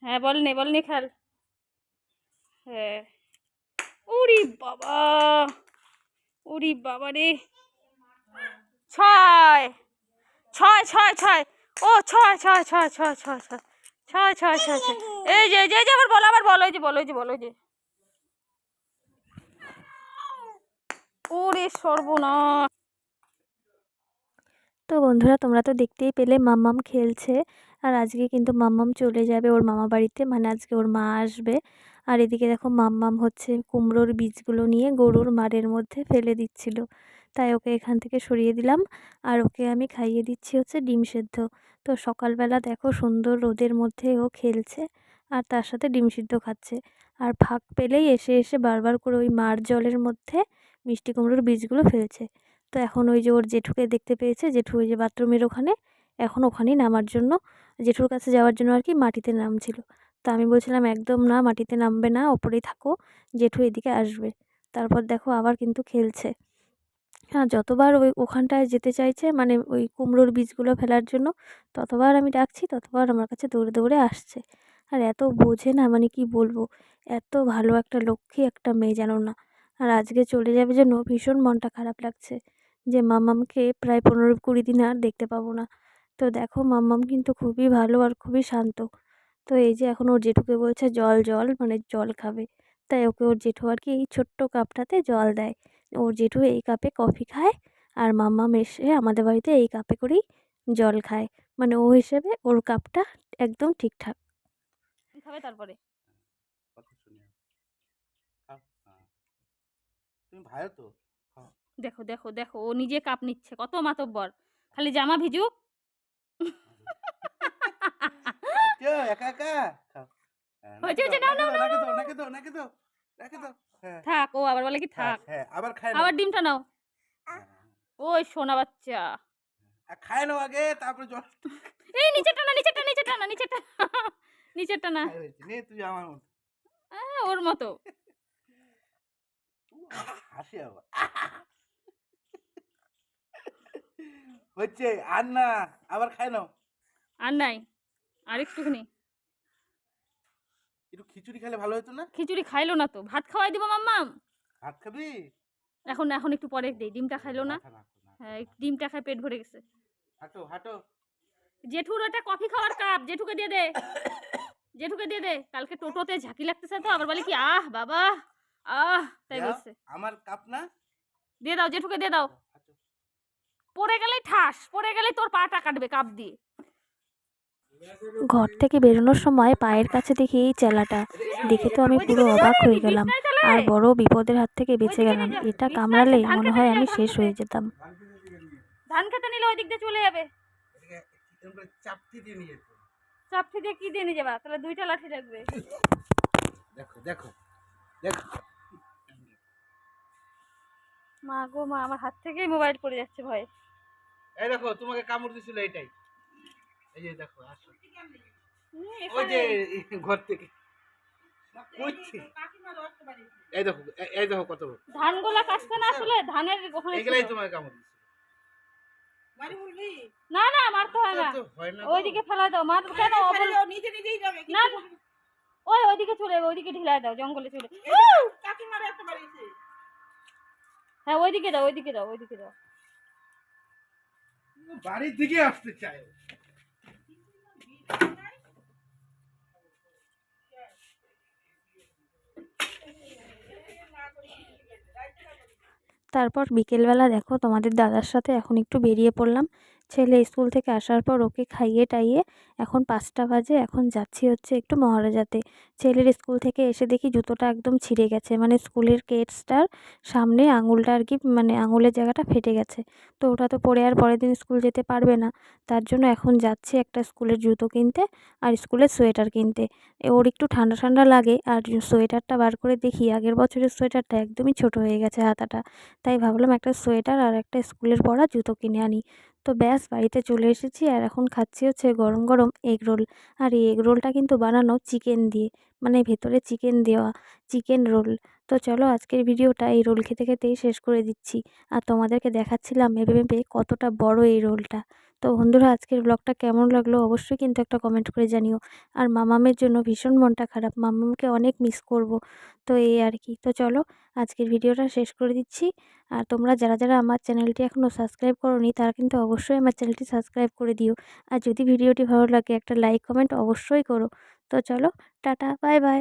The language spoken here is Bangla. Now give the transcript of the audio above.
হ্যাঁ বল নে খেল। হ্যাঁ। উরি বাবা, উরি বাবা রে। ছয় ছয় ছয় ছয় ও ছয় ছয় ছয় ছয় ছয় ছয় ছয় ছয় ছয় ছয়। এই যে আবার বল ওই যে ওরে সর্বনাশ। তো বন্ধুরা, তোমরা তো দেখতেই পেলে মাম্মাম খেলছে। আর আজকে কিন্তু মাম্মাম চলে যাবে ওর মামা বাড়িতে, মানে আজকে ওর মা আসবে। আর এদিকে দেখো মাম্মাম হচ্ছে কুমড়োর বীজগুলো নিয়ে গরুর মাড়ের মধ্যে ফেলে দিচ্ছিল, তাই ওকে এখান থেকে সরিয়ে দিলাম। আর ওকে আমি খাইয়ে দিচ্ছি হচ্ছে ডিম সেদ্ধ। তো সকালবেলা দেখো সুন্দর রোদের মধ্যে ও খেলছে আর তার সাথে ডিম সিদ্ধ খাচ্ছে। আর ফাঁক পেলেই এসে এসে বারবার করে ওই মাড় জলের মধ্যে মিষ্টি কুমড়োর বীজগুলো ফেলছে। তো এখন ওই যে ওর জেঠুকে দেখতে পেয়েছে, জেঠু ওই যে বাথরুমের ওখানে, এখন ওখানেই নামার জন্য, জেঠুর কাছে যাওয়ার জন্য আর কি মাটিতে নামছিল। তো আমি বলছিলাম একদম না, মাটিতে নামবে না, ওপরেই থাকো, জেঠু এদিকে আসবে। তারপর দেখো আবার কিন্তু খেলছে। হ্যাঁ, যতবার ওই ওখানটায় যেতে চাইছে, মানে ওই কুমড়োর বীজগুলো ফেলার জন্য, ততবার আমি ডাকছি, ততবার আমার কাছে দৌড়ে দৌড়ে আসছে। আর এত বোঝে না, মানে কি বলবো, এত ভালো একটা লক্ষ্মী একটা মেয়ে, জানো না। আর আজকে চলে যাবে জন্য ভীষণ মনটা খারাপ লাগছে, যে মাম্মামকে প্রায় 15-20 দিন আর দেখতে পাবো না। তো দেখো মাম্মাম কিন্তু খুবই ভালো আর খুবই শান্ত। তো এই যে এখন ওর জেঠুকে বলছে জল জল, মানে জল খাবে। তাই ওকে ওর জেঠু আর কি এই ছোট্ট কাপটাতে জল দেয়। ওর জেঠু এই কাপে কফি খায়, আর মাম্মাম এসে আমাদের বাড়িতে এই কাপে করেই জল খায়। মানে ও হিসেবে ওর কাপটা একদম ঠিকঠাক। খাবে তারপরে। তুমি ভালো তো। দেখো দেখো দেখো ও নিজে কাপ নিচ্ছে, কত মাতব্বর, খালি জামা ভিজুক। একা একা হয়েছে নাও নাও নাও নাও। থাক, ও আবার বলে কি থাক। হ্যাঁ আবার খায় নাও। আবার ডিমটা নাও। ওই সোনা বাচ্চা। খায় নাও আগে, তারপরে জল। এই নিচেরটা না, নিচেরটা নিচেরটা না, নিচেরটা নিচেরটা না। নে তুই আমার মতো ওর মতো। হাসি আবার হচ্ছে। আর না, আবার খায় নাও। আর নাই, আর একটুখানি। একটু খিচুড়ি খেলে ভালো হতো না? খিচুড়ি খাইলো না তো, ভাত খাওয়াই দিব মাম্মাম। ভাত খাবি? এখন এখন একটু পরে দেই, ডিমটা খাইলো না। হ্যাঁ, ডিমটা খাই, পেট ভরে গেছে। হাঁটো হাঁটো। জেঠুর ওটা কফি খাওয়ার কাপ, জেঠুকে দিয়ে দে, জেঠুকে দিয়ে দে। কালকে টোটোতে ঝাঁকি লাগতেছে তো, আবার বলে কি আহ বাবা আহ, তাই বলছে। আমার কাপ না, দিয়ে দাও, জেঠুকে দিয়ে দাও। পড়ে গেলেই ঠাস, পড়ে গেলেই তোর পাটা কাটবে কাপ দিয়ে। ঘর থেকে বেরোনোর সময় পায়ের কাছে দেখি এই চেলাটা, দেখে তো আমি পুরো অবাক হয়ে গেলাম। আর বড় বিপদের হাত থেকে বেঁচে গেলাম। এটা কামড়ালে মনে হয় আমি শেষ হয়ে যেতাম। ধান খেতে নিলে ওই দিক দিয়ে চলে যাবে। চাপটি দিয়ে নিয়ে যেত। চাপটি দিয়ে কি দিয়ে নিয়ে যাবা? তাহলে 2টা লাঠি লাগবে। দেখো দেখো দেখো। মা গো মা, আমার হাত থেকেই মোবাইল পড়ে যাচ্ছে ভয়ে। এই দেখো তোমাকে কামড় দিছিল এইটাই। এই যে দেখো আসো। ওই যে ঘর থেকে এই দেখো, এই দেখো কত বড় ধানগুলা কাটতে না, আসলে ধানের ওখানে এগুলাই তোমাকে কামড় দিছিল। না না, মারতে হয় না। ওইদিকে ফেলা দাও, মার কেন? নিজে নিজেই যাবে। না ওইদিকে চলে যাবে, ওইদিকে ঢিলাই দাও, জঙ্গলে চলে। কাকিমার একটা বাড়িতে। হ্যাঁ, ওইদিকে দাও, ওইদিকে দাও, ওইদিকে দাও। বাড়ির দিকে আসতে চায়। তারপর বিকেলবেলা দেখো তোমাদের দাদার সাথে এখন একটু বেরিয়ে পড়লাম। ছেলে স্কুল থেকে আসার পর ওকে খাইয়ে টাইয়ে এখন 5টা বাজে, এখন যাচ্ছি হচ্ছে একটু মহারাজাতে। ছেলের স্কুল থেকে এসে দেখি জুতোটা একদম ছিঁড়ে গেছে, মানে স্কুলের কেটসটার সামনে আঙুলটা আর কি, মানে আঙুলের জায়গাটা ফেটে গেছে। তো ওটা তো পরে আর পরের দিন স্কুল যেতে পারবে না। তার জন্য এখন যাচ্ছি একটা স্কুলের জুতো কিনতে আর স্কুলের সোয়েটার কিনতে। ওর একটু ঠান্ডা ঠান্ডা লাগে, আর সোয়েটারটা বার করে দেখি আগের বছরের সোয়েটারটা একদমই ছোট হয়ে গেছে হাতাটা। তাই ভাবলাম একটা সোয়েটার আর একটা স্কুলের পরা জুতো কিনে আনি। তো ব্যাস বাড়িতে চলে এসেছি, আর এখন খাচ্ছি হচ্ছে গরম গরম এগ রোল। আর এই এগ রোলটা কিন্তু বানানো চিকেন দিয়ে, মানে ভেতরে চিকেন দেওয়া, চিকেন রোল। তো চলো আজকের ভিডিওটা এই রোল খেতে খেতেই শেষ করে দিচ্ছি। আর তোমাদেরকে দেখাচ্ছিলাম ভেবে ভেবে কতটা বড় এই রোলটা। তো বন্ধুরা, আজকের ব্লগটা কেমন লাগলো অবশ্যই কিন্তু একটা কমেন্ট করে জানিও। আর মামামের জন্য ভীষণ মনটা খারাপ, মামামকে অনেক মিস করব। তো এই আর কি। তো চলো আজকের ভিডিওটা শেষ করে দিচ্ছি। আর তোমরা যারা যারা আমার চ্যানেলটি এখনও সাবস্ক্রাইব করোনি তারা কিন্তু অবশ্যই আমার চ্যানেলটি সাবস্ক্রাইব করে দিও। আর যদি ভিডিওটি ভালো লাগে একটা লাইক কমেন্ট অবশ্যই করো। তো চলো, টাটা, বাই বাই।